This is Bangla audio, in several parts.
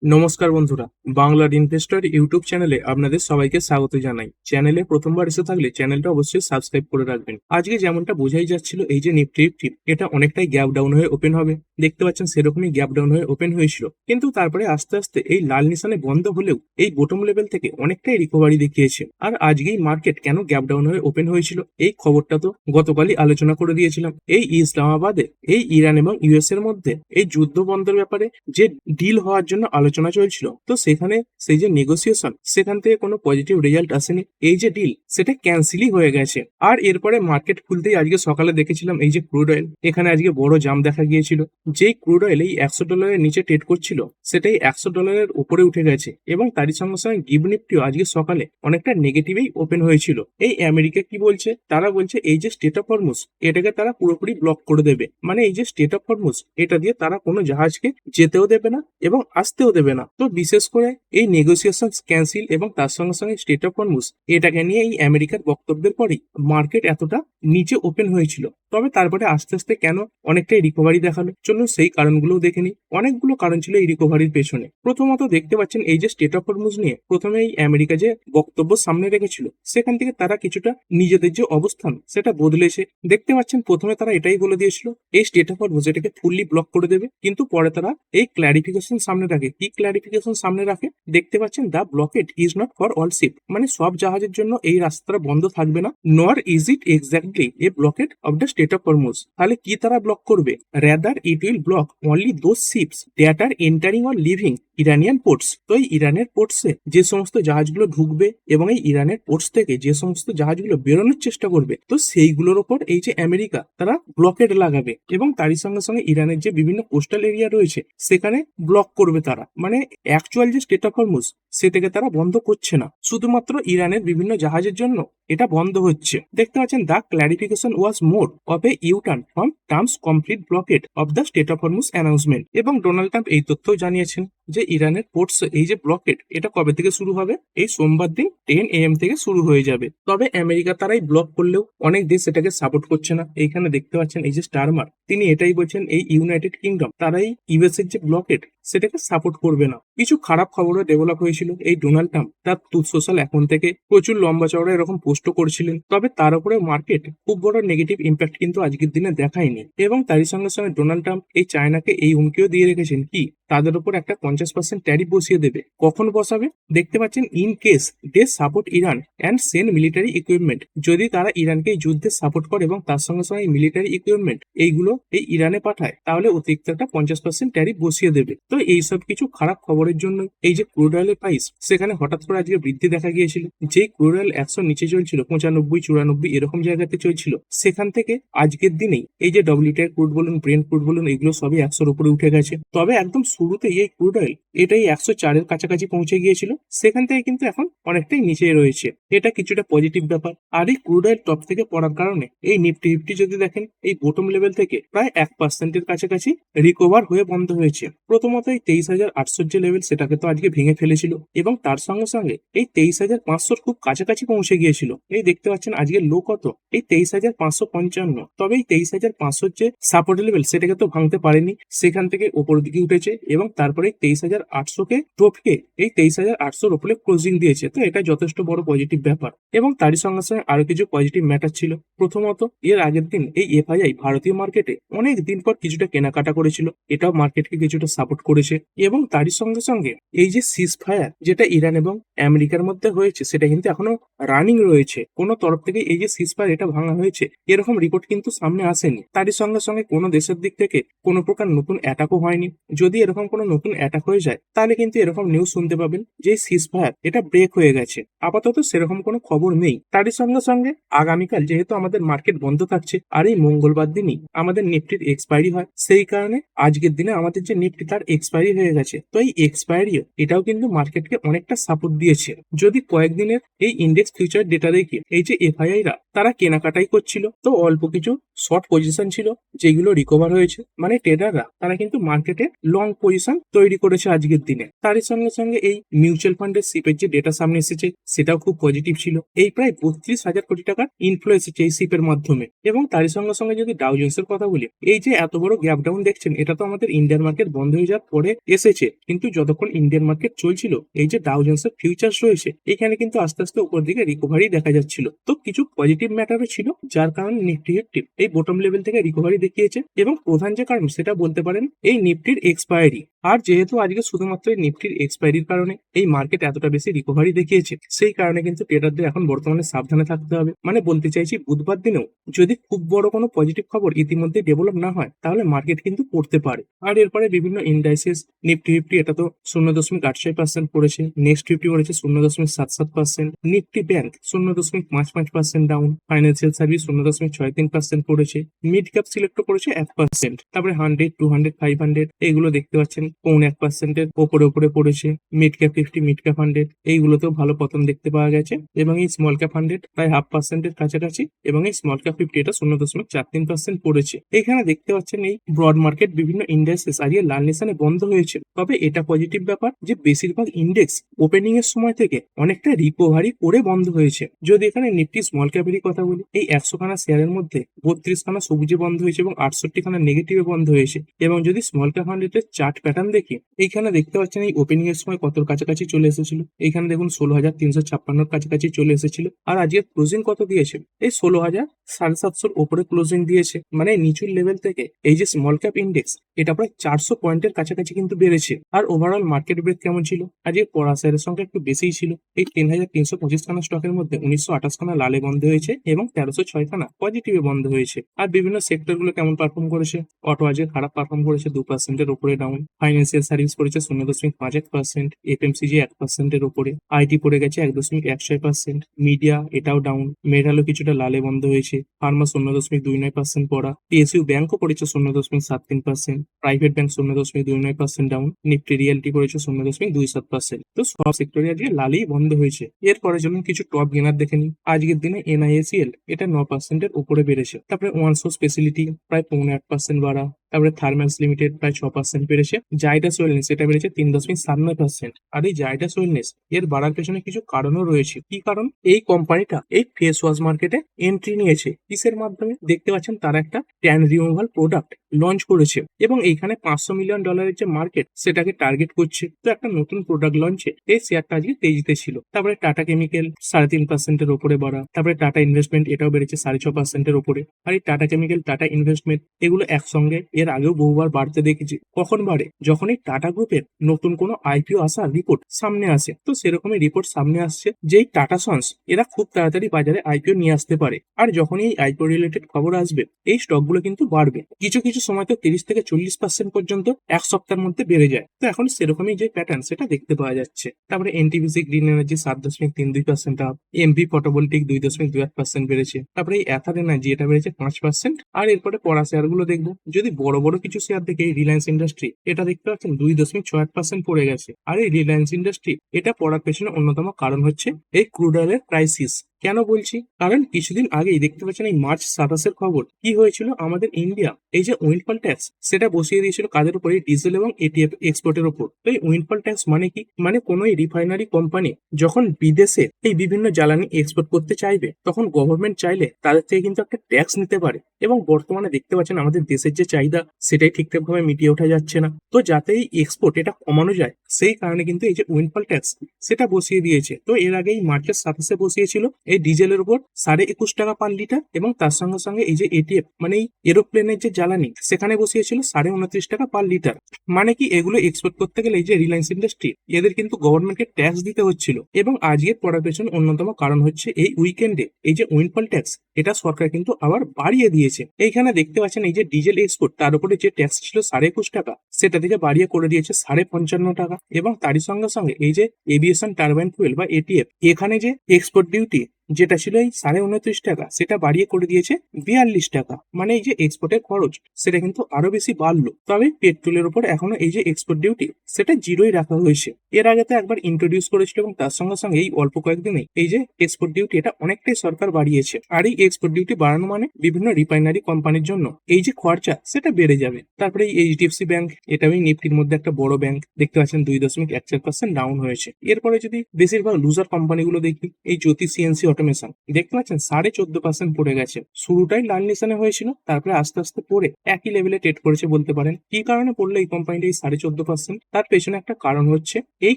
নমস্কার বন্ধুরা, বাংলার ইনভেস্টর ইউটিউব চ্যানেলে আপনাদের সবাইকে স্বাগত জানাই। চ্যানেলে প্রথমবার এসে থাকলে চ্যানেলটা অবশ্যই সাবস্ক্রাইব করে রাখবেন। আজকে যেমনটা বোঝাই যাচ্ছিল, এই যে নিফটি এটা অনেকটাই গ্যাপ ডাউন হয়ে ওপেন হবে। দেখতে পাচ্ছেন সেরকমই গ্যাপ ডাউন হয়ে ওপেন হয়েছিল, কিন্তু তারপরে আস্তে আস্তে এই লাল নিশানে বন্ধ হলেও এই বোটম লেভেল থেকে অনেকটাই রিকভারি দেখিয়েছে। আর আজকেই মার্কেট কেন গ্যাপ ডাউন হয়ে ওপেন হয়েছিল, এই খবরটা তো গতকালই আলোচনা করে দিয়েছিলাম। এই ইসলামাবাদে এই ইরান এবং ইউএস এর মধ্যে এই যুদ্ধ বন্ধের ব্যাপারে যে ডিল হওয়ার জন্য আলোচনা চলছিল, তো সেখানে সেই যে নেগোসিয়েশন, সেখান থেকে কোনো পজিটিভ রেজাল্ট আসেনি। এই যে ডিল, সেটা ক্যান্সেলই হয়ে গেছে। আর এরপরে মার্কেট খুলতেই আজকে সকালে দেখেছিলাম এই যে ক্রুড অয়েল, এখানে আজকে বড় জাম দেখা গিয়েছিল। যেই ক্রুড অয়েল এই $100 নিচে ট্রেড করছিল, সেটাই $100 উপরে উঠে গেছে। এবং তারই সঙ্গে সঙ্গে গিভ নিফটিও আজকে সকালে অনেকটা নেগেটিভেই ওপেন হয়েছিল। এই আমেরিকা কি বলছে, তারা বলছে এই যে স্টেট অফ হরমুজ, এটাকে তারা পুরোপুরি ব্লক করে দেবে। মানে এই যে স্টেট অফ হরমুজ, এটা দিয়ে তারা কোনো জাহাজকে যেতেও দেবে না এবং আসতেও দেবে না। তো বিশেষ করে এই নেগোসিয়েশন ক্যান্সেল এবং তার সঙ্গে সঙ্গে স্টেট অফ হরমুজ, এটাকে নিয়ে এই আমেরিকার বক্তব্যের পরেই মার্কেট এতটা নিচে ওপেন হয়েছিল। তবে তারপরে আস্তে আস্তে কেন অনেকটাই রিকভারি দেখালো, চলুন সেই কারণগুলোও দেখে নিই। অনেকগুলো কারণ ছিল এই রিকভারির পেছনে। প্রথমত দেখতে পাচ্ছেন এই যে স্টেট অফ হরমুজ নিয়ে প্রথমে এই আমেরিকা যে বক্তব্য সামনে রেখেছিল, সেখান থেকে তারা কিছুটা নিজেদের যে অবস্থান সেটা বদলেছে। দেখতে পাচ্ছেন প্রথমে তারা এটাই বলে দিয়েছিল এই স্টেট অফ হরমুজ এটাকে ফুললি ব্লক করে দেবে, কিন্তু পরে তারা এই ক্ল্যারিফিকেশন সামনে রাখে। কি ক্ল্যারিফিকেশন সামনে রাখে, দেখতে পাচ্ছেন the blockade is not for all ship, মানে সব জাহাজের জন্য এই রাস্তাটা বন্ধ থাকবে না। নর is it exactly A blockade of the state of Hormuz. তাহলে কি তারা ব্লক করবে, rather it will block only those ships that R entering or living Iranian ports. তো এই ইরানের পোর্টসে যে সমস্ত জাহাজগুলো ঢুকবে এবং এই ইরানের পোর্টস থেকে যে সমস্ত জাহাজগুলো বেরোনোর চেষ্টা করবে, তো সেইগুলোর ওপর এই যে আমেরিকা তারা ব্লকেট লাগাবে। এবং তারই সঙ্গে সঙ্গে ইরানের যে বিভিন্ন কোস্টাল এরিয়া রয়েছে, সেখানে ব্লক করবে তারা। মানে অ্যাকচুয়াল যে স্টেট অফ হরমুজ, সেটাকে তারা বন্ধ করছে না, শুধুমাত্র ইরানের বিভিন্ন জাহাজের জন্য এটা বন্ধ হচ্ছে। দেখতে পাচ্ছেন the clarification was more of a U turn from terms complete blockade of the state of Hormuz announcement. এবং ডোনাল্ড ট্রাম্প এই তথ্যও জানিয়েছেন যে ইরানের পোর্টস এই যে ব্লকেট, এটা কবে থেকে শুরু হবে, এই সোমবার দিন 10 AM থেকে শুরু হয়ে যাবে। তবে আমেরিকা তারাই ব্লক করলেও অনেক দেশ এটাকে সাপোর্ট করছে না। এইখানে দেখতে পাচ্ছেন এই যে স্টারমার, তিনি এটাই বলছেন এই ইউনাইটেড কিংডম তারাই ইউএস এর যে ব্লকেট সেটাকে সাপোর্ট করবে না। কিছু খারাপ খবরও ডেভেলপ হয়েছিল। এই ডোনাল্ড ট্রাম্প তার ট্রুথ সোশ্যাল অ্যাকাউন্ট থেকে প্রচুর লম্বা চওড়া এরকম পোস্টও করেছিলেন, তবে তার উপরে মার্কেট খুব বড় নেগেটিভ ইম্প্যাক্ট কিন্তু আজকের দিনে দেখায়নি। এবং তারই সঙ্গে সঙ্গে ডোনাল্ড ট্রাম্প এই চায়নাকে এই হুমকিও দিয়ে রেখেছেন কি তাদের উপর একটা 50% ট্যারিফ বসিয়ে দেবে। কখন বসাবে, দেখতে পাচ্ছেন in case they support Iran and send military equipment, যদি তারা ইরানকে এই যুদ্ধে সাপোর্ট করে এবং তার সঙ্গে সঙ্গে মিলিটারি ইকুইপমেন্ট এইগুলো এই ইরানে পাঠায়, তাহলে অতিরিক্ত একটা 50% ট্যারিফ বসিয়ে দেবে। তো এইসব কিছু খারাপ খবরের জন্য এই যে ক্রুড অয়েলের প্রাইস, সেখানে হঠাৎ করে আজকে বৃদ্ধি দেখা গিয়েছিল। যেই ক্রুড অয়েল 100 নিচে চলছিল, 95-94 এরকম জায়গাতে চলছিল, সেখান থেকে আজকের দিনেই এই যে ডব্লিউটিআই ক্রুড বলুন, ব্রেন্ট ক্রুড বলুন, এগুলো সবই 100-র উপরে উঠে গেছে। তবে একদম শুরুতেই এই ক্রুড অয়েল এটাই 104-এর কাছাকাছি পৌঁছে গিয়েছিল, সেখান থেকে কিন্তু এখন অনেকটাই নিচে রয়েছে। এটা কিছুটা পজিটিভ ব্যাপার। আর এই ক্রুড অয়েল টপ থেকে পড়ার কারণে এই নিফটি ফিফটি যদি দেখেন এই বোটম লেভেল থেকে প্রায় 1%-এর কাছাকাছি রিকভার হয়ে বন্ধ হয়েছে। প্রথমত এই 23,800 যে লেভেল, সেটাকে তো আজকে ভেঙে ফেলেছিল এবং তার সঙ্গে সঙ্গে এই 23,500-র খুব কাছাকাছি পৌঁছে গিয়েছিল। এই দেখতে পাচ্ছেন আজকের লো কত, এই 23,555। তবে এই 23,500 যে সাপোর্ট লেভেল, সেটাকে তো ভাঙতে পারেনি, সেখান থেকে উপর দিকে উঠেছে এবং তারপরে 23,800-কে টপকে এই 23,800-র উপরে ক্লোজিং দিয়েছে। তো এটা যথেষ্ট বড় পজিটিভ ব্যাপার। এবং তারই সঙ্গে সঙ্গে আরো কিছু পজিটিভ ম্যাটার ছিল। প্রথমত এর আগের দিন এই এফআইআই ভারতীয় মার্কেটে অনেক দিন পর কিছুটা কেনাকাটা করেছিল, এটাও মার্কেটকে কিছুটা সাপোর্ট করেছে। এবং তারই সঙ্গে সঙ্গে এই যে সিজ ফায়ার যেটা ইরান এবং আমেরিকার মধ্যে হয়েছে, সেটা কিন্তু এখনো রানিং রয়েছে। কোনো তরফ থেকে এই যে সিজ ফায়ার এটা ভাঙা হয়েছে এরকম রিপোর্ট কিন্তু সামনে আসেনি। তারই সঙ্গে সঙ্গে কোনো দেশের দিক থেকে কোনো প্রকার নতুন অ্যাটাকও হয়নি। যদি এরকম কোনো নতুন অ্যাটাক হয়ে যায়, তাহলে কিন্তু এরকম নিউজ শুনতে পাবেন যে সিজ ফায়ার এটা ব্রেক হয়ে গেছে। আপাতত সেরকম কোনো খবর নেই। তারই সঙ্গে সঙ্গে আগামীকাল যেহেতু আমাদের মার্কেট বন্ধ থাকছে, আর এই মঙ্গলবার দিনই আমাদের নিফটির এক্সপায়ারি হয়, সেই কারণে আজকের দিনে আমাদের যে নিফটি তার এক্সপায়ারি হয়ে গেছে। তো এই এক্সপায়ারিও এটাও কিন্তু মার্কেটকে অনেকটা সাপোর্ট দিয়েছে। যদি কয়েকদিনের এই ইন্ডেক্স ফিউচার ডেটা দেখে এই যে এফআইআই রা তারা কেনাকাটাই করছিল, তো অল্প কিছু শর্ট পজিশন ছিল যেগুলো রিকভার হয়েছে। মানে ট্রেডাররা তারা কিন্তু মার্কেটে লং পজিশন তৈরি করেছে আজকে। আজকের দিনে। তারই সঙ্গে সঙ্গে এই মিউচুয়াল ফান্ডের সিপের যে ডেটা সামনে এসেছে সেটাও খুব পজিটিভ ছিল। এই প্রায় 32,000 কোটি টাকার ইনফ্লো এসেছে এই সিপের মাধ্যমে। এবং তারই সঙ্গে সঙ্গে যদি ডাউ জোন্সের কথা বলি, এই যে এত বড় গ্যাপ ডাউন দেখছেন, এটা তো আমাদের ইন্ডিয়ান মার্কেট বন্ধ হয়ে যাওয়ার পরে এসেছে, কিন্তু যতক্ষণ ইন্ডিয়ান মার্কেট চলছিল এই যে ডাউ জোন্সের ফিউচার্স রয়েছে এখানে কিন্তু আস্তে আস্তে উপর দিকে রিকভারি দেখা যাচ্ছিল। তো কিছু পজিটিভ ম্যাটারও ছিল যার কারণে নিফটি ফিফটি এই বটম লেভেল থেকে রিকভারি দেখিয়েছে। এবং প্রধান যে কারণ সেটা বলতে পারেন এই নিফটির এক্সপায়ারি। আর যেহেতু আজকে শুধুমাত্র এই নিফটির এক্সপায়ারির কারণে এই মার্কেট এতটা বেশি রিকভারি দেখিয়েছে, সেই কারণে কিন্তু ট্রেডারদের এখন বর্তমানে সাবধানে থাকতে হবে। মানে বলতে চাইছি, বুধবার দিনেও যদি খুব বড় কোনো পজিটিভ খবর ইতিমধ্যে ডেভেলপ না হয় তাহলে মার্কেট কিন্তু পড়তে পারে। আর এরপরে বিভিন্ন ইন্ডাইসেস, নিফটি ফিফটি এটা তো 0.86% পড়েছে, নেক্সট ফিফটি পড়েছে 0.77%, Nifty bank 0.55% down, financial service 0.63% পড়েছে, মিড ক্যাপ সিলেক্ট করেছে 1%, তারপরে 100, 200, 500 এইগুলো দেখতে পাচ্ছেন 0.1% ওপরে পড়েছে। মিড ক্যাপ 50, মিড ক্যাপ 100 এইগুলোতেও ভালো পতন দেখতে পাওয়া গেছে। এবং এই স্মল ক্যাপ 100 প্রায় 0.5%-এর কাছাকাছি, এবং এই স্মল ক্যাপ 50 এটা 0.43% পড়েছে। এখানে দেখতে পাচ্ছেন এই ব্রড মার্কেট বিভিন্ন ইন্ডেক্সেস আজকে লাল নিশানে বন্ধ হয়েছে। তবে এটা পজিটিভ ব্যাপার যে বেশিরভাগ ইন্ডেক্স ওপেনিং এর সময় থেকে অনেকটা রিকভারি করে বন্ধ হয়েছে। যদি এখানে নিফটি স্মল ক্যাপেরই কথা বলি, এই 100 খানা শেয়ারের মধ্যে 32 খানা সবুজে বন্ধ হয়েছে এবং 68 খানা নেগেটিভে বন্ধ হয়েছে। এবং যদি স্মল ক্যাপ 100 এর চার্ট প্যাটার্ন দেখি, এইখানে দেখতে পাচ্ছেন এই ওপেনিং এর সময় কত কাছাকাছি চলে এসেছিল। এইখানে দেখুন 16,356 কাছাকাছি চলে এসেছিল। আর আজকে ক্লোজিং কত দিয়েছে, এই 16,750 ওপরে ক্লোজিং দিয়েছে। মানে নিচুর লেভেল থেকে এই যে স্মল ক্যাপ ইন্ডেক্স এটা প্রায় 400 পয়েন্টের কাছাকাছি কিন্তু বেড়েছে। আর ওভারঅল মার্কেট ব্রেক কেমন ছিল, আজকে পড়া শেয়ারের সংখ্যা একটু বেশিই ছিল। এই 10,325 খানা স্টকের মধ্যে 1928 খানা লালে বন্ধ হয়েছে এবং 1306 খানা পজিটিভে বন্ধ হয়েছে। আর বিভিন্ন সেক্টর গুলো কেমন পারফর্ম করেছে, অটো আজকে খারাপ পারফর্ম করেছে, 2%-এর উপরে ডাউন, ফাইন্যান্সিয়াল সার্ভিস করেছে 0.51%, এফএমসিজি 1%-এর উপরে, আইটি পড়ে গেছে 1.16%, মিডিয়া এটাও ডাউন, মেটালও কিছুটা লালে বন্ধ হয়েছে, ফার্মা 0.29% পড়া, পিএসইউ ব্যাংকও পড়েছে 0.73%, private bank 0.29% down, Nifty realty করেছে 0.27%। তো সব সেক্টরে আজকে লালেই বন্ধ হয়েছে। এরপরে চলুন কিছু টপ গেনার দেখে নিই। আজকের দিনে এনআইএসিএল এটা 9%-এর উপরে বেড়েছে। তারপরে ওয়ানসোর্স স্পেশালিটি প্রায় 0.8% বাড়া, তারপরে থার্মালস লিমিটেড প্রায় 6% বেড়েছে। জাইডাস ওয়েলনেস এটা বেড়েছে 3.97%। আর এই জাইডাস ওয়েলনেস এর বাড়ার পেছনে কিছু কারণও রয়েছে। কি কারণ, এই কোম্পানিটা এই ফেস ওয়াশ মার্কেটে এন্ট্রি নিয়েছে। কিসের মাধ্যমে, দেখতে পাচ্ছেন তারা একটা ট্যান রিমুভাল প্রোডাক্ট লঞ্চ করেছে এবং এইখানে $500 মিলিয়ন যে মার্কেট সেটাকে টার্গেট করছে। তো একটা নতুন প্রোডাক্ট লঞ্চে এই শেয়ারটা আজকে তেজিতে ছিল। তারপরে টাটা কেমিক্যাল 3.5%-এর উপরে বাড়া, তারপরে টাটা ইনভেস্টমেন্ট এটাও বেড়েছে 6.5%-এর উপরে। আর এই টাটা কেমিক্যাল, টাটা ইনভেস্টমেন্ট এগুলো একসঙ্গে এর আগেও বহুবার বাড়তে দেখেছি। কখন বাড়ে, যখন এই টাটা গ্রুপের নতুন কোনো আইপিও আসার রিপোর্ট সামনে আসে। তো সেরকমই রিপোর্ট সামনে আসছে যে এই টাটা সন্স এরা খুব তাড়াতাড়ি বাজারে আইপিও নিয়ে আসতে পারে। আর যখন এই আইপিও রিলেটেড খবর আসবে এই স্টকগুলো কিন্তু বাড়বে। কিছু কিছু সময় তো 30-40% পর্যন্ত এক সপ্তাহের মধ্যে বেড়ে যায়। তো এখন সেরকমই যে প্যাটার্ন সেটা দেখতে পাওয়া যাচ্ছে। তারপরে NTPC green energy 7.32% up, MV photovoltaic 2.28% বেড়েছে। তারপরে এই অ্যাথার এনার্জি এটা বেড়েছে 5%। আর এরপরে পড়া শেয়ার গুলো দেখবো। যদি বড় বড় কিছু শেয়ার দেখে রিলায়েন্স ইন্ডাস্ট্রি এটা দেখতে পাচ্ছেন 2.68% পড়ে গেছে। আর এই রিলায়েন্স ইন্ডাস্ট্রি এটা পড়ার পেছনে অন্যতম কারণ হচ্ছে এই ক্রুড অয়েলের ক্রাইসিস। কেন বলছি, কারণ কিছুদিন আগেই দেখতে পাচ্ছেন এই মার্চ 27-এর খবর কি হয়েছিল, আমাদের ইন্ডিয়া এই যে উইন্ডফল ট্যাক্স সেটা বসিয়ে দিয়েছিল কাদের উপরে, ডিজেল এবং এটিএফ এক্সপোর্টের উপর। তো এই উইন্ডফল ট্যাক্স মানে কি, মানে কোনো রিফাইনারি কোম্পানি যখন বিদেশে এই বিভিন্ন জ্বালানি এক্সপোর্ট করতে চাইবে তখন গভর্নমেন্ট চাইলে তাদের থেকে কিন্তু একটা ট্যাক্স নিতে পারে। এবং বর্তমানে দেখতে পাচ্ছেন আমাদের দেশের যে চাহিদা সেটাই ঠিকঠাক ভাবে মিটিয়ে ওঠা যাচ্ছে না। তো যাতে এই এক্সপোর্ট এটা কমানো যায় সেই কারণে কিন্তু এই যে উইন্ডফল ট্যাক্স সেটা বসিয়ে দিয়েছে। তো এর আগে এই মার্চের 27-এ বসিয়েছিল এই ডিজেলের উপর 21.5 টাকা পার লিটার, এবং তার সঙ্গে সঙ্গে এই যে এটিএফ মানে এই এরোপ্লেনের যে জ্বালানি সেখানে বসিয়েছিল 29.5 টাকা পার লিটার। মানে কি, এগুলো এক্সপোর্ট করতে গেলে এই যে রিলায়েন্স ইন্ডাস্ট্রি এদের কিন্তু গভর্নমেন্টকে ট্যাক্স দিতে হচ্ছিল। এবং আজকের পড়ার পেছনে অন্যতম কারণ হচ্ছে এই উইকেন্ডে এই যে উইন্ডফল ট্যাক্স এটা সরকার কিন্তু আবার বাড়িয়ে দিয়েছে। এইখানে দেখতে পাচ্ছেন এই যে ডিজেল এক্সপোর্ট তার উপরে যে ট্যাক্স ছিল 21.5 টাকা সেটা থেকে বাড়িয়ে করে দিয়েছে 55.5 টাকা। এবং তারই সঙ্গে সঙ্গে এই যে এভিয়েশন টারবাইন ফুয়েল বা এটিএফ এখানে যে এক্সপোর্ট ডিউটি যেটা ছিল এই 29.5 টাকা সেটা বাড়িয়ে করে দিয়েছে 42 টাকা। মানে এই যে এক্সপোর্টের খরচ সেটা কিন্তু আরো বেশি বাড়লো। তবে পেট্রোলের উপর এখনো এই যে এক্সপোর্ট ডিউটি সেটা জিরোই রাখা হয়েছে। এর আগে তো একবার ইন্ট্রোডিউস করেছিল এবং তার সঙ্গে সঙ্গে এই অল্প কয়েকদিনে এই যে এক্সপোর্ট ডিউটি এটা অনেকটাই সরকার বাড়িয়েছে। আর এই এক্সপোর্ট ডিউটি বাড়ানো মানে বিভিন্ন রিফাইনারি কোম্পানির জন্য এই যে খরচা সেটা বেড়ে যাবে। তারপরে এই এইচডিএফসি ব্যাংক, এটাও এই নিফটির মধ্যে একটা বড় ব্যাংক, দেখতে পাচ্ছেন 2.14% ডাউন হয়েছে। এরপরে যদি বেশিরভাগ লুজার কোম্পানিগুলো দেখি, এই জ্যোতি সিএনসি অটোমেশন দেখতে পাচ্ছেন 14.5% পড়ে গেছে। শুরুটাই লাল নিশানে হয়েছিল, তারপরে আস্তে আস্তে পড়ে একই লেভেলে ট্রেড করেছে বলতে পারেন। কি কারণে পড়লো এই কোম্পানিটা এই 14.5%? তার পেছনে একটা কারণ হচ্ছে এই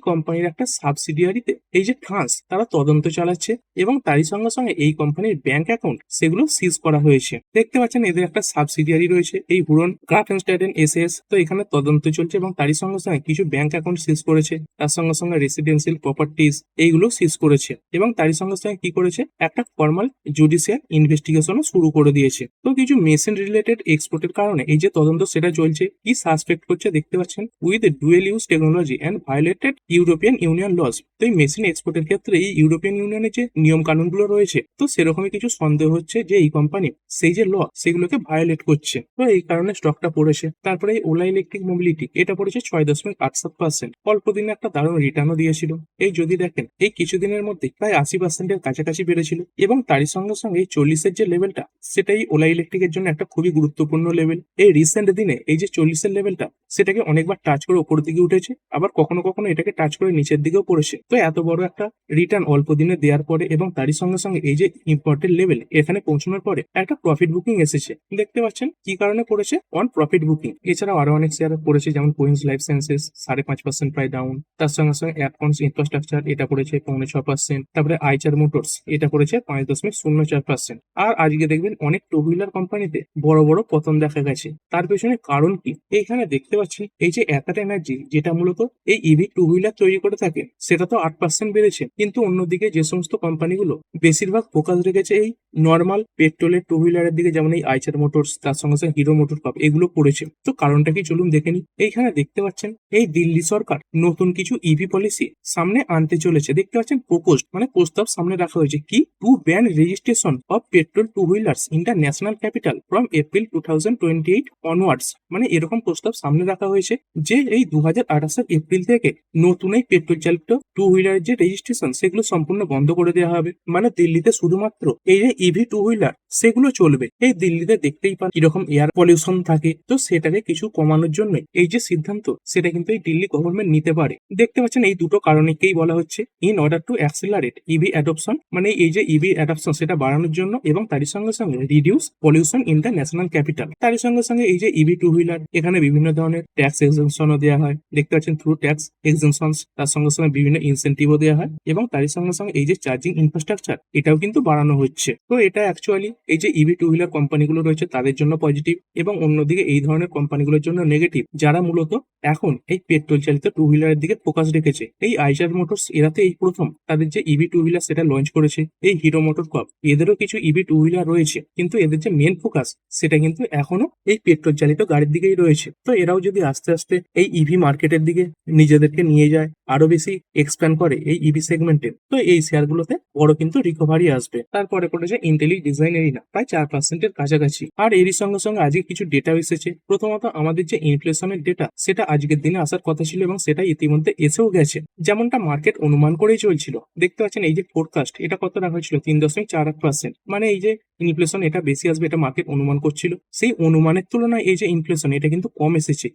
কোম্পানির একটা সাবসিডিয়ারিতে এই যে ফ্রান্স তারা তদন্ত চালাচ্ছে এবং তারই সঙ্গে সঙ্গে এই কোম্পানির ব্যাংক অ্যাকাউন্ট সেগুলো সিজ করা হয়েছে। দেখতে পাচ্ছেন এদের একটা সাবসিডিয়ারি রয়েছে এই হুরন গ্রাফেনস্টাইডেন এসএস, তো এখানে তদন্ত চলছে এবং তারই সঙ্গে সঙ্গে কিছু ব্যাংক অ্যাকাউন্ট সিজ করেছে, তার সঙ্গে সঙ্গে রেসিডেন্সিয়াল প্রপার্টিজ এইগুলো সিজ করেছে এবং তারই সঙ্গে সঙ্গে কি করেছে একটা ফর্মাল জুডিশিয়াল ইনভেস্টিগেশনও শুরু করে দিয়েছে। তো কিছু মেশিন রিলেটেড এক্সপোর্টের কারণে এই যে তদন্ত সেটা চলছে। কি সাসপেক্ট করছে দেখতে পাচ্ছেন, with dual use technology and violated European Union laws. তো এই মেশিন এক্সপোর্টের ক্ষেত্রে এই ইউরোপিয়ান ইউনিয়নের যে নিয়ম কানুনগুলো রয়েছে, তো সেরকমই কিছু সন্দেহ হচ্ছে যে এই কোম্পানি সেই যে ল সেগুলোকে ভায়োলেট করছে, তো এই কারণে স্টকটা পড়েছে। তারপরে এই ওলা ইলেকট্রিক মোবিলিটি এটা পড়েছে 6.87%। অল্প দিনে একটা দারুণ রিটার্নও দিয়েছিল। এই যদি দেখেন এই কিছুদিনের মধ্যে প্রায় 80%-এর কাছাকাছি বেড়েছিল এবং তারই সঙ্গে সঙ্গে এই 40-এর যে লেভেলটা সেটাই ওলা ইলেকট্রিকের জন্য একটা খুবই গুরুত্বপূর্ণ লেভেল। এই রিসেন্ট দিনে এই যে 40-এর লেভেলটা সেটাকে অনেকবার টাচ করে উপর দিকে উঠেছে, আবার কখনো কখনো এটাকে টাচ করে নিচের দিকেও পড়েছে। তো এত বড় একটা রিটার্ন অল্প দিনে দেওয়ার পরে এবং তারই সঙ্গে সঙ্গে এই যে ইম্পর্টেন্ট লেভেল এখানে পৌঁছানোর পরে একটা প্রফিট বুকিং এসেছে। দেখতে পাচ্ছেন কি কারণে পড়েছে, অন প্রফিট বুকিং। এছাড়াও আরো অনেক শেয়ার পড়েছে, যেমন কুইন্স লাইফ সায়েন্সেস 5.5% প্রায় ডাউন। তার সঙ্গে সঙ্গে অ্যাপকনস ইনফ্রাস্ট্রাকচার এটা পড়েছে 6.5%। তারপরে আইচার মোটরস এটা পড়েছে 5.04%। আর আজকে দেখবেন অনেক টু হুইলার কোম্পানিতে বড় বড় পতন দেখা গেছে। তার পেছনে কারণ কি, এইখানে দেখতে পাচ্ছেন এই যে অ্যাকাট এনার্জি যেটা মূলত এই ইভি টু হুইলার তৈরি করে থাকে সেটা তো 8% বেড়েছে, কিন্তু অন্যদিকে যে সমস্ত কোম্পানিগুলো বেশিরভাগ ফোকাস রেখেছে এই নর্মাল পেট্রোলের টু হুইলারের দিকে, যেমন এই আইচার মোটরস, তার সঙ্গে সঙ্গে হিরো মোটর কাপ এগুলো পড়েছে। তো কারণটা কি চলুন দেখে নিই। এইখানে দেখতে পাচ্ছেন এই দিল্লি সরকার নতুন কিছু ইভি পলিসি সামনে আনতে চলেছে। দেখতে পাচ্ছেন প্রপোজড মানে প্রস্তাব সামনে রাখা হয়েছে কি, to ban registration of petrol two wheelers in the national capital from April 2028 onwards. মানে এরকম প্রস্তাব সামনে রাখা হয়েছে যে এই 2028 এপ্রিল থেকে নতুন এই পেট্রোল চালিত টু হুইলারের যে রেজিস্ট্রেশন সেগুলো সম্পূর্ণ বন্ধ করে দেওয়া হবে। মানে দিল্লিতে শুধুমাত্র এই যে ইভি টু হুইলার সেগুলো চলবে। এই দিল্লিতে দেখতেই পান কিরকম এয়ার পলিউশন থাকে, তো সেটাকে কিছু কমানোর জন্য এই যে সিদ্ধান্ত সেটা কিন্তু এই দিল্লি গভর্নমেন্ট নিতে পারে। দেখতে পাচ্ছেন এই দুটো কারণেকেই বলা হচ্ছে in order to accelerate EV adoption, মানে এই যে ইভি অ্যাডপশন সেটা বাড়ানোর জন্য এবং তারই সঙ্গে সঙ্গে reduce pollution in the national capital. তারই সঙ্গে সঙ্গে এই যে ইভি টু হুইলার এখানে বিভিন্ন ধরনের ট্যাক্স এক্সেমশনও দেওয়া হয়। দেখতে পাচ্ছেন থ্রু ট্যাক্স এক্সেমশন, তার সঙ্গে সঙ্গে বিভিন্ন ইনসেন্টিভও দেওয়া হয় এবং তারই সঙ্গে সঙ্গে এই যে চার্জিং ইনফ্রাস্ট্রাকচার এটাও কিন্তু বাড়ানো হচ্ছে। তো এটা অ্যাকচুয়ালি এই যে ইভি টু হুইলার কোম্পানিগুলো রয়েছে তাদের জন্য পজিটিভ এবং অন্যদিকে এই ধরনের কোম্পানিগুলোর জন্য নেগেটিভ, যারা মূলত এখন এই পেট্রোল চালিত টু হুইলারের দিকে ফোকাস রেখেছে। এই আইচার মোটরস এরাতে এই প্রথম তাদের যে ইভি টু হুইলার সেটা লঞ্চ করেছে। এই হিরো মোটর কপ এদেরও কিছু ইভি টু হুইলার রয়েছে, কিন্তু এদের যে মেন ফোকাস সেটা কিন্তু এখনো এই পেট্রোল চালিত গাড়ির দিকেই রয়েছে। তো এরাও যদি আস্তে আস্তে এই ইভি মার্কেটের দিকে নিজেদেরকে নিয়ে যায়, আরো বেশি এক্সপ্যান্ড করে এই ইভি সেগমেন্টে, তো এই শেয়ারগুলোতে বড় কিন্তু রিকভারি আসবে। তারপরে পড়েছে ইন্টেলি ডিজাইন এরিনা প্রায় 4%-এর কাছাকাছি। আর এরই সঙ্গে সঙ্গে আজকে কিছু ডেটা এসেছে। প্রথমত আমাদের যে ইনফ্লেশনের ডেটা সেটা আজকের দিনে আসার কথা ছিল এবং সেটা ইতিমধ্যে এসেও গেছে, যেমনটা মার্কেট অনুমান করেই চলছিল। দেখতে পাচ্ছেন এই যে ফোরকাস্ট এটা কত রাখা হয়েছিল 3.48%, মানে এই যে ইনফ্লেশন এটা বেশি আসবে এটা মার্কেট অনুমান করছিল। সেই অনুমানের তুলনায় এই যে ইনফ্লেশন এটা কিন্তু কম এসেছে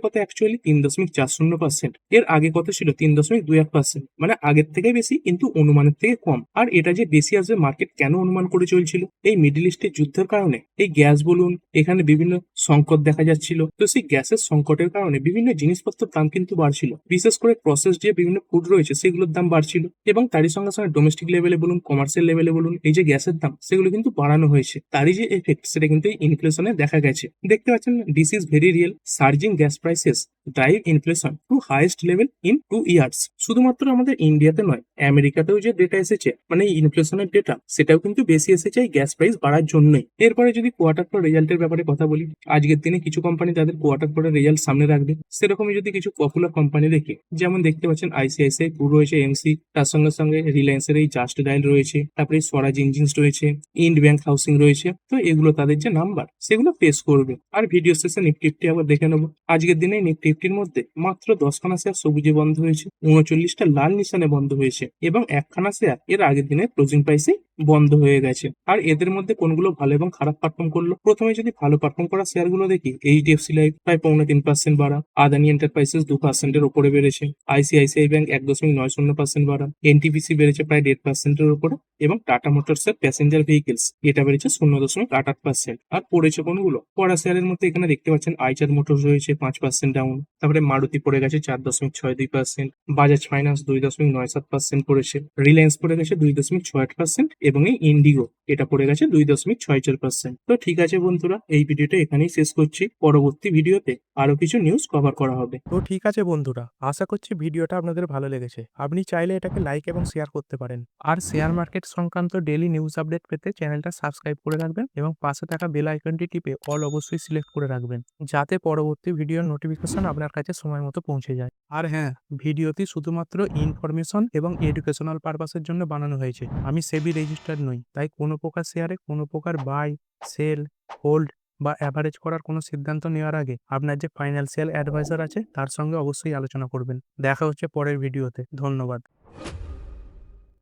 কত অ্যাকচুয়ালি 3.40%। এর আগে কত ছিল 3.21%, মানে আগের থেকে বেশি কিন্তু অনুমানের থেকে কম। আর এটা যে বেশি আসবে মার্কেট কেন অনুমান করে চলছিল, এই মিডল ইস্টের যুদ্ধের কারণে এই গ্যাস বলুন এখানে বিভিন্ন সংকট দেখা যাচ্ছিল, তো সেই গ্যাসের সংকটের কারণে বিভিন্ন জিনিসপত্রের দাম কিন্তু বাড়ছিল, বিশেষ করে প্রসেস যে বিভিন্ন ফুড রয়েছে সেগুলোর দাম বাড়ছিল এবং তারই সঙ্গে সঙ্গে ডোমেস্টিক লেভেলে বলুন কমার্শিয়াল লেভেলে বলুন এই যে গ্যাসের দাম সেগুলো কিন্তু বাড়ানো হয়েছে। তারই যে এফেক্ট সেটা কিন্তু এই ইনফ্লেশনে দেখা গেছে। দেখতে পাচ্ছেন this is very real, surging gas prices drive inflation to highest level in 2 years. শুধুমাত্র আমাদের ইন্ডিয়াতে নয়, আমেরিকাতেও যে ডেটা এসেছে মানে ইনফ্লেশনের ডেটা সেটাও কিন্তু বেশি এসেছে এই গ্যাস প্রাইস বাড়ার জন্যই। এরপরে যদি কোয়ার্টার পর রেজাল্টের ব্যাপারে কথা বলি, আজকের দিনে কিছু কোম্পানি তাদের কোয়ার্টার পরের রেজাল্ট সামনে রাখবে। সেরকমই যদি কিছু পপুলার কোম্পানি দেখি, যেমন দেখতে পাচ্ছেন আইসিআইসিআই গ্রুপ রয়েছে, এমসি, তার সঙ্গে সঙ্গে রিলায়েন্সের এই জাস্ট ডায়াল রয়েছে, তারপরে স্বরাজ ইঞ্জিনস রয়েছে, ইন্ড ব্যাংক হাউসিং রয়েছে। তো এগুলো তাদের যে নাম্বার সেগুলো পেশ করবে। আর ভিডিও শেষে নিফটি ফিফটি আবার দেখে নেবো। আজকের দিনে নিফটি ফিফটির মধ্যে মাত্র 10খানা শেয়ার সবুজে বন্ধ হয়েছে, 39টা লাল নিশানে বন্ধ হয়েছে এবং একখানা শেয়ার এর আগের দিনের ক্লোজিং প্রাইসে বন্ধ হয়ে গেছে। আর এদের মধ্যে কোনগুলো ভালো এবং খারাপ পারফর্ম করলো, প্রথমে যদি ভালো পারফর্ম করা শেয়ারগুলো দেখি, এইচডিএফসি লাইফ প্রায় 3.25% বাড়া, আদানি এন্টারপ্রাইজেস 2%-এর উপরে বেড়েছে, আইসিআইসিআই ব্যাংক 1.90% বাড়া, এনটিপিসি বেড়েছে প্রায় 1.5%-এর উপরে এবং টাটা মোটরসের প্যাসেঞ্জার ভেহিকেলস এটা বেড়েছে 0.88%। আর পড়েছে কোনগুলো পড়া শেয়ারের মধ্যে এখানে দেখতে পাচ্ছেন আইচার মোটরস রয়েছে 5% ডাউন, তারপরে মারুতি পড়ে গেছে 4.62%, বাজাজ ফাইন্যান্স 2.97% পড়েছে, রিলায়েন্স পড়ে গেছে 2.68% এবং এই ইন্ডিগো এটা পড়ে গেছে 2.64%। তো ঠিক আছে বন্ধুরা, এই ভিডিওটা এখানেই শেষ করছি। পরবর্তী ভিডিওতে আরো কিছু নিউজ কভার করা হবে। তো ঠিক আছে বন্ধুরা, আশা করছি ভিডিওটা আপনাদের ভালো লেগেছে। আপনি চাইলে এটাকে লাইক এবং শেয়ার করতে পারেন। আর শেয়ার মার্কেট সংক্রান্ত ডেইলি নিউজ আপডেট পেতে চ্যানেলটা সাবস্ক্রাইব করে রাখবেন এবং পাশে থাকা বেল আইকনটি টিপে অল অবশ্যই সিলেক্ট করে রাখবেন, যাতে পরবর্তী ভিডিওর নোটিফিকেশন আপনার কাছে সময় মতো পৌঁছে যায়। আর হ্যাঁ, ভিডিওটি শুধুমাত্র ইনফরমেশন এবং এডুকেশনাল পারপাসের জন্য বানানো হয়েছে। আমি সেবি রেজিস্টার্ড নই, তাই কোনো প্রকার শেয়ারে কোনো প্রকার বাই, সেল, হোল্ড বা অ্যাভারেজ করার কোনো সিদ্ধান্ত নেওয়ার আগে আপনার যে ফাইন্যান্সিয়াল অ্যাডভাইজার আছে তার সঙ্গে অবশ্যই আলোচনা করবেন। দেখা হচ্ছে পরের ভিডিওতে। ধন্যবাদ।